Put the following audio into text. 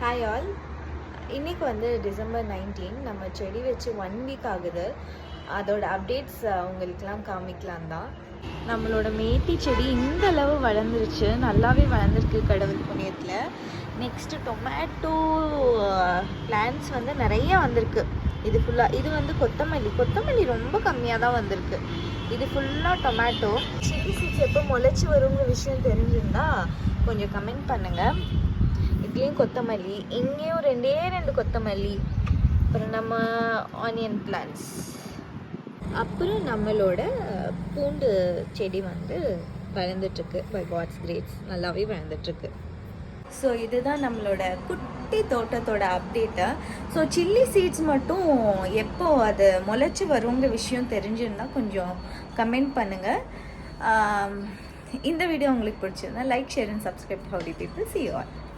Hi all. இன்றைக்கி வந்து December 19 நம்ம செடி வச்சு 1 வீக் ஆகுது. அதோட அப்டேட்ஸ் உங்களுக்கெலாம் காமிக்கலாம் தான். நம்மளோட மேத்தி செடி இந்த அளவு வளர்ந்துருச்சு, நல்லாவே வளர்ந்துருக்கு கடவுள் புண்ணியத்தில். நெக்ஸ்ட்டு டொமேட்டோ பிளான்ட்ஸ் வந்து நிறைய வந்திருக்கு. இது ஃபுல்லாக இது வந்து கொத்தமல்லி ரொம்ப கம்மியாக தான் வந்திருக்கு. இது ஃபுல்லாக டொமேட்டோ. சில்லி சீட்ஸ் எப்போ முளைச்சி வருங்கிற விஷயம் தெரிஞ்சிருந்தா கொஞ்சம் கமெண்ட் பண்ணுங்கள். இதுலேயும் கொத்தமல்லி, இங்கேயும் ரெண்டு கொத்தமல்லி, அப்புறம் நம்ம ஆனியன் பிளான்ட்ஸ், அப்புறம் நம்மளோட பூண்டு செடி வந்து வளர்ந்துட்டுருக்கு. பை காட்ஸ் கிரேட்ஸ் நல்லாவே வளர்ந்துட்டுருக்கு. ஸோ இதுதான் நம்மளோட குட்டி தோட்டத்தோட அப்டேட்டு. ஸோ சில்லி சீட்ஸ் மட்டும் எப்போ அது முளைச்சி வருங்கிற விஷயம் தெரிஞ்சிருந்தால் கொஞ்சம் கமெண்ட் பண்ணுங்கள். இந்த வீடியோ உங்களுக்கு பிடிச்சிருந்தா like, share and subscribe. Howdy people. See you all.